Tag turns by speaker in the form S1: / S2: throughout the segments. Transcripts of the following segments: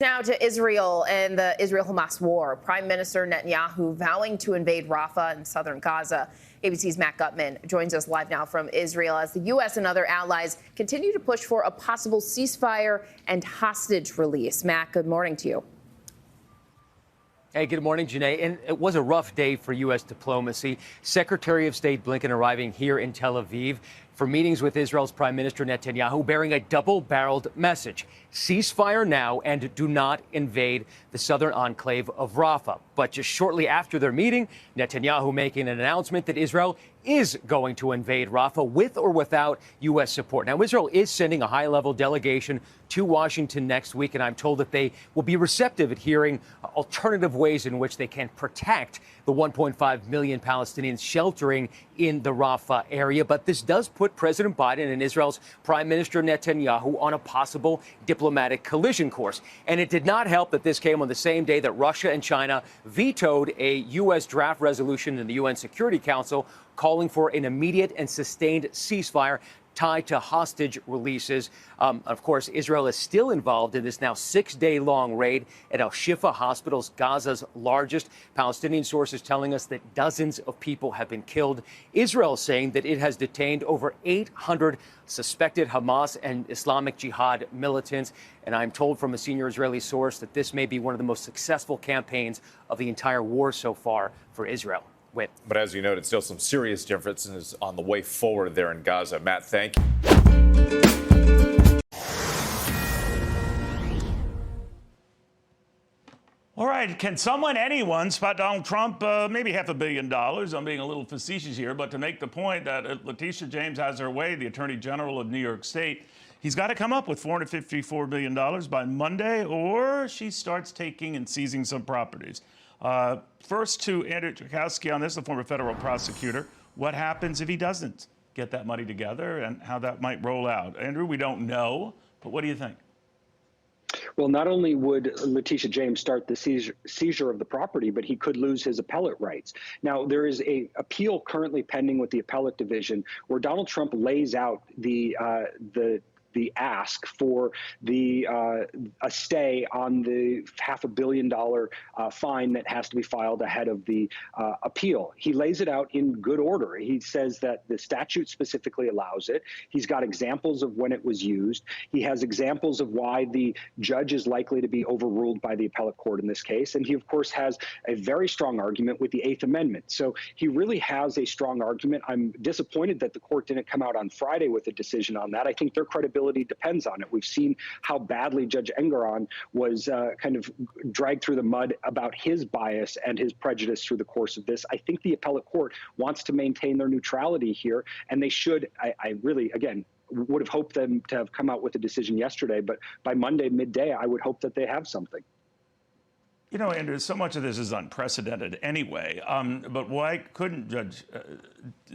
S1: Now to Israel and the Israel-Hamas war. Prime Minister Netanyahu vowing to invade Rafah in southern Gaza. ABC's Matt Gutman joins us live now from Israel as the U.S. and other allies continue to push for a possible ceasefire and hostage release. Matt, good morning to you.
S2: Hey, good morning, Janae. And it was a rough day for U.S. diplomacy. Secretary of State Blinken arriving here in Tel Aviv for meetings with Israel's Prime Minister Netanyahu, bearing a double-barreled message. Ceasefire now and do not invade the southern enclave of Rafah. But just shortly after their meeting, Netanyahu making an announcement that Israel is going to invade Rafah with or without U.S. support. Now, Israel is sending a high-level delegation to Washington next week, and I'm told that they will be receptive at hearing alternative ways in which they can protect the 1.5 million Palestinians sheltering in the Rafah area. But this does put President Biden and Israel's Prime Minister Netanyahu on a possible diplomatic collision course. And it did not help that this came on the same day that Russia and China vetoed a U.S. draft resolution in the UN Security Council calling for an immediate and sustained ceasefire tied to hostage releases. Of course, Israel is still involved in this now 6-day-long raid at Al-Shifa Hospital's Gaza's largest. Palestinian sources telling us that dozens of people have been killed. Israel saying that it has detained over 800 suspected Hamas and Islamic Jihad militants. And I'm told from a senior Israeli source that this may be one of the most successful campaigns of the entire war so far for Israel.
S3: But as you noted, still some serious differences on the way forward there in Gaza. Matt, thank you.
S4: All right. Can anyone spot Donald Trump maybe $500 million? I'm being a little facetious here, but to make the point that Letitia James has her way, the Attorney General of New York State, he's got to come up with $454 million by Monday, or she starts taking and seizing some properties. First to Andrew Czerkowski on this, the former federal prosecutor. What happens if he doesn't get that money together and how that might roll out? Andrew, we don't know, but what do you think?
S5: Well, not only would Letitia James start the seizure of the property, but he could lose his appellate rights. Now, there is an appeal currently pending with the appellate division where Donald Trump lays out the ask for a stay on the $500 million fine that has to be filed ahead of the appeal. He lays it out in good order. He says that the statute specifically allows it. He's got examples of when it was used. He has examples of why the judge is likely to be overruled by the appellate court in this case. And he, of course, has a very strong argument with the Eighth Amendment. So he really has a strong argument. I'm disappointed that the court didn't come out on Friday with a decision on that. I think their credibility depends on it. We've seen how badly Judge Engoron was kind of dragged through the mud about his bias and his prejudice through the course of this. I think the appellate court wants to maintain their neutrality here, and they should. I really, again, would have hoped them to have come out with a decision yesterday, but by Monday midday, I would hope that they have something.
S4: You know, Andrew, so much of this is unprecedented anyway, but why couldn't Judge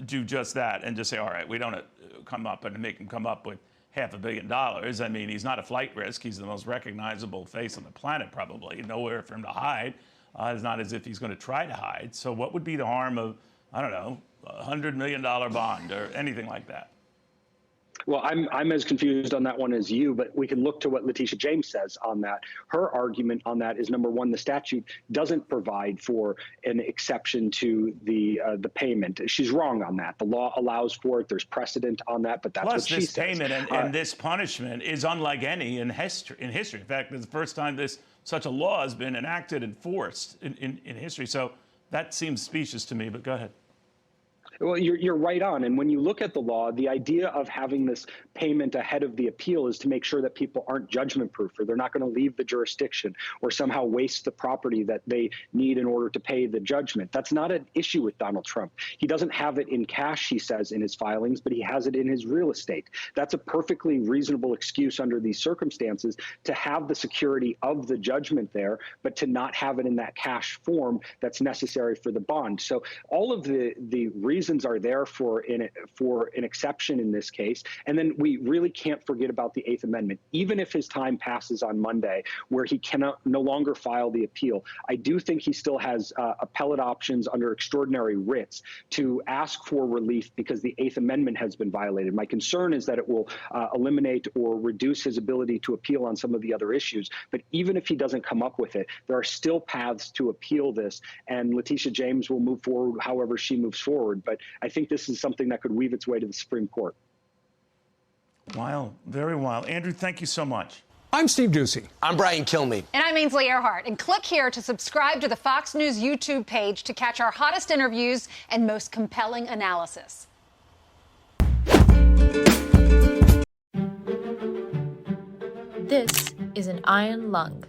S4: do just that and just say, all right, we don't come up and make him come up with $500 million. I mean, he's not a flight risk. He's the most recognizable face on the planet, probably. Nowhere for him to hide. It's not as if he's going to try to hide. So what would be the harm of, I don't know, a $100 million bond or anything like that?
S5: Well, I'm as confused on that one as you, but we can look to what Letitia James says on that. Her argument on that is, number one, the statute doesn't provide for an exception to the payment. She's wrong on that. The law allows for it. There's precedent on that, but that's what she says.
S4: Plus, this payment and this punishment is unlike any in history. In fact, it's the first time such a law has been enacted and enforced in history. So that seems specious to me, but go ahead.
S5: Well, you're right on. And when you look at the law, the idea of having this payment ahead of the appeal is to make sure that people aren't judgment proof, or they're not going to leave the jurisdiction or somehow waste the property that they need in order to pay the judgment. That's not an issue with Donald Trump. He doesn't have it in cash, he says, in his filings, but he has it in his real estate. That's a perfectly reasonable excuse under these circumstances to have the security of the judgment there, but to not have it in that cash form that's necessary for the bond. So all of the reasons reasons are there for an exception in this case. And then we really can't forget about the Eighth Amendment. Even if his time passes on Monday, where he cannot no longer file the appeal, I do think he still has appellate options under extraordinary writs to ask for relief because the Eighth Amendment has been violated. My concern is that it will eliminate or reduce his ability to appeal on some of the other issues. But even if he doesn't come up with it, there are still paths to appeal this, and Letitia James will move forward however she moves forward. But I think this is something that could weave its way to the Supreme Court.
S4: Wild, very wild. Andrew, thank you so much.
S6: I'm Steve Ducey.
S7: I'm Brian Kilmeade.
S8: And I'm Ainsley Earhart. And click here to subscribe to the Fox News YouTube page to catch our hottest interviews and most compelling analysis.
S9: This is an IronLung,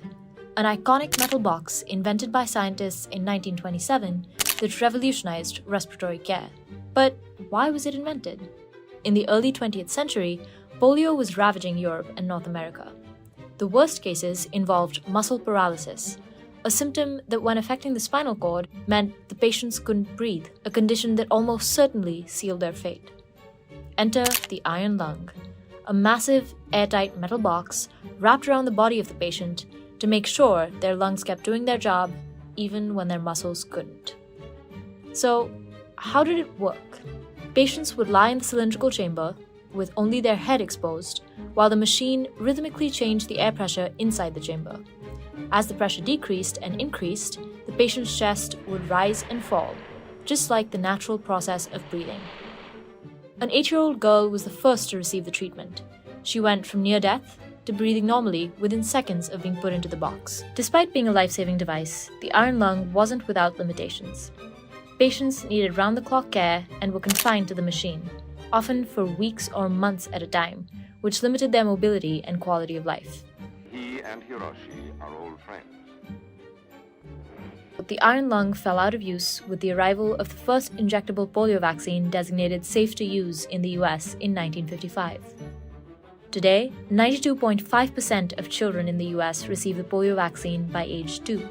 S9: an iconic metal box invented by scientists in 1927 that revolutionized respiratory care. But why was it invented? In the early 20th century, polio was ravaging Europe and North America. The worst cases involved muscle paralysis, a symptom that, when affecting the spinal cord, meant the patients couldn't breathe, a condition that almost certainly sealed their fate. Enter the IronLung, a massive, airtight metal box wrapped around the body of the patient to make sure their lungs kept doing their job even when their muscles couldn't. So, how did it work? Patients would lie in the cylindrical chamber with only their head exposed, while the machine rhythmically changed the air pressure inside the chamber. As the pressure decreased and increased, the patient's chest would rise and fall, just like the natural process of breathing. An 8-year-old girl was the first to receive the treatment. She went from near death to breathing normally within seconds of being put into the box. Despite being a life-saving device, the IronLung wasn't without limitations. Patients needed round-the-clock care and were confined to the machine, often for weeks or months at a time, which limited their mobility and quality of life.
S10: He and Hiroshi are old friends.
S9: The IronLung fell out of use with the arrival of the first injectable polio vaccine designated safe to use in the US in 1955. Today, 92.5% of children in the US receive the polio vaccine by age 2.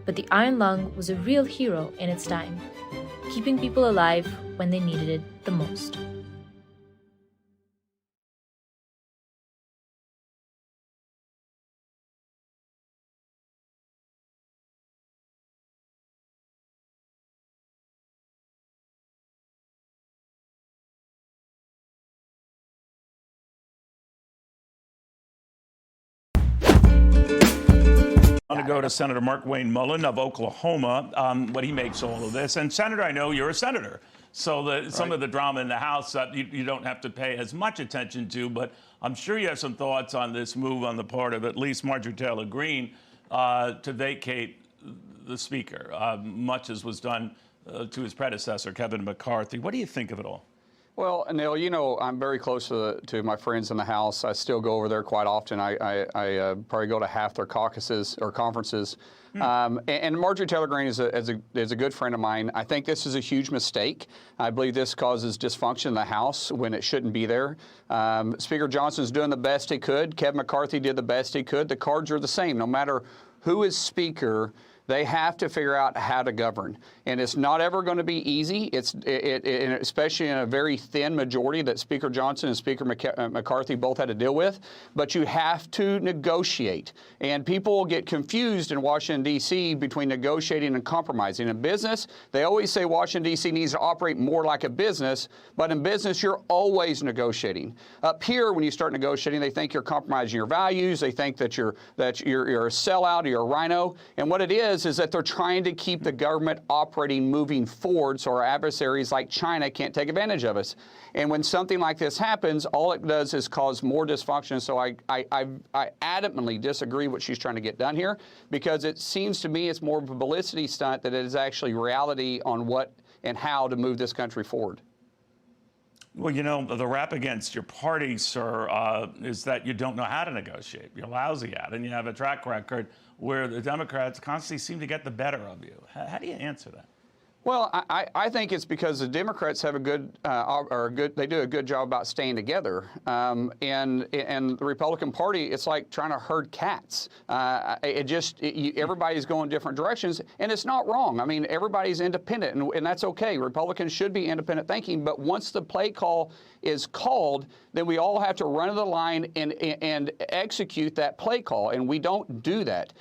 S9: But the IronLung was a real hero in its time, keeping people alive when they needed it the most.
S4: I want to go to Senator Mark Wayne Mullen of Oklahoma, what he makes all of this. And Senator, I know you're a senator, so some of the drama in the House you don't have to pay as much attention to, but I'm sure you have some thoughts on this move on the part of at least Marjorie Taylor Greene to vacate the Speaker, much as was done to his predecessor, Kevin McCarthy. What do you think of it all?
S11: Well, Neil, you know, I'm very close to my friends in the House. I still go over there quite often. I probably go to half their caucuses or conferences. And Marjorie Taylor Greene is a good friend of mine. I think this is a huge mistake. I believe this causes dysfunction in the House when it shouldn't be there. Speaker Johnson's doing the best he could. Kevin McCarthy did the best he could. The cards are the same. No matter who is Speaker, they have to figure out how to govern. And it's not ever going to be easy, especially in a very thin majority that Speaker Johnson and Speaker McCarthy both had to deal with. But you have to negotiate. And people get confused in Washington, D.C. between negotiating and compromising. In business, they always say Washington, D.C. needs to operate more like a business. But in business, you're always negotiating. Up here, when you start negotiating, they think you're compromising your values. They think that you're a sellout or you're a rhino. And what it is that they're trying to keep the government operating moving forward so our adversaries like China can't take advantage of us. And when something like this happens, all it does is cause more dysfunction. So I adamantly disagree what she's trying to get done here, because it seems to me it's more of a publicity stunt than it is actually reality on what and how to move this country forward.
S4: Well, you know, the rap against your party, sir, is that you don't know how to negotiate. You're lousy at it, and you have a track record where the Democrats constantly seem to get the better of you. How do you answer that?
S11: Well, I think it's because the Democrats have they do a good job about staying together, and the Republican Party, it's like trying to herd cats. Everybody's going different directions, and it's not wrong. I mean, everybody's independent, and that's okay. Republicans should be independent thinking, but once the play call is called, then we all have to run to the line and execute that play call, and we don't do that.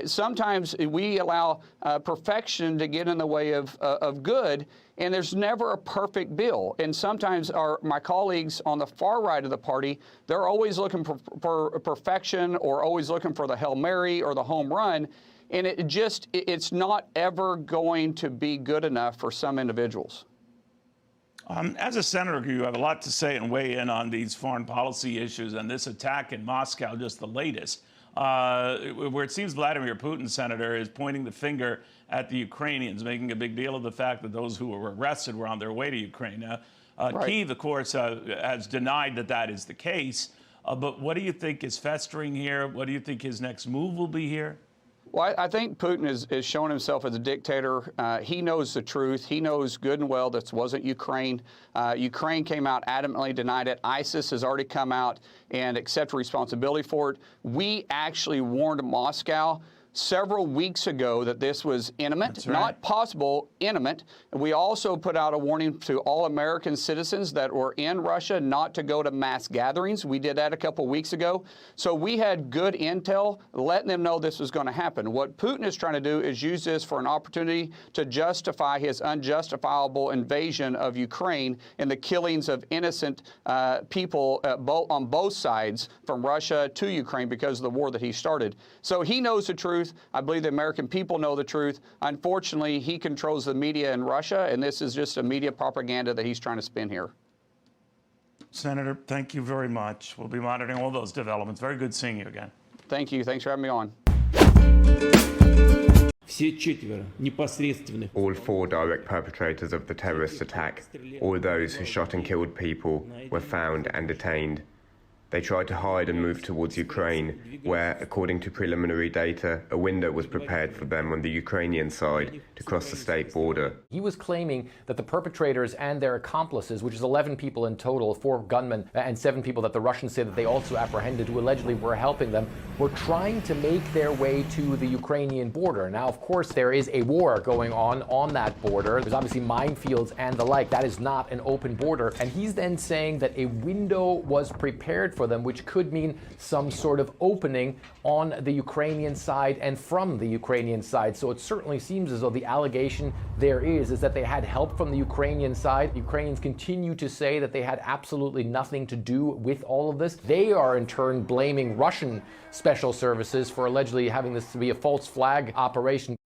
S11: Sometimes we allow perfection to get in the way of good, and there's never a perfect bill. And sometimes my colleagues on the far right of the party, they're always looking for perfection or always looking for the Hail Mary or the home run, and it's not ever going to be good enough for some individuals.
S4: As a senator, you have a lot to say and weigh in on these foreign policy issues, and this attack in Moscow, just the latest, where it seems Vladimir Putin, Senator, is pointing the finger at the Ukrainians, making a big deal of the fact that those who were arrested were on their way to Ukraine. Now,
S11: Right.
S4: Kyiv, of course, has denied that that is the case. But what do you think is festering here? What do you think his next move will be here?
S11: Well, I think Putin is showing himself as a dictator. He knows the truth. He knows good and well this wasn't Ukraine. Ukraine came out adamantly denied it. ISIS has already come out and accepted responsibility for it. We actually warned Moscow several weeks ago that this was imminent, not possible, imminent. And we also put out a warning to all American citizens that were in Russia not to go to mass gatherings. We did that a couple weeks ago. So we had good intel letting them know this was going to happen. What Putin is trying to do is use this for an opportunity to justify his unjustifiable invasion of Ukraine and the killings of innocent people on both sides from Russia to Ukraine because of the war that he started. So he knows the truth. I believe the American people know the truth. Unfortunately, he controls the media in Russia, and this is just a media propaganda that he's trying to spin here.
S4: Senator, thank you very much. We'll be monitoring all those developments. Very good seeing you again.
S11: Thank you. Thanks for having me on.
S6: All four direct perpetrators of the terrorist attack, all those who shot and killed people, were found and detained. They tried to hide and move towards Ukraine, where, according to preliminary data, a window was prepared for them on the Ukrainian side to cross the state border.
S7: He was claiming that the perpetrators and their accomplices, which is 11 people in total, 4 gunmen and 7 people that the Russians say that they also apprehended who allegedly were helping them, were trying to make their way to the Ukrainian border. Now, of course, there is a war going on that border. There's obviously minefields and the like. That is not an open border. And he's then saying that a window was prepared for them, which could mean some sort of opening on the Ukrainian side and from the Ukrainian side. So it certainly seems as though the allegation there is that they had help from the Ukrainian side. Ukrainians continue to say that they had absolutely nothing to do with all of this. They are in turn blaming Russian special services for allegedly having this to be a false flag operation.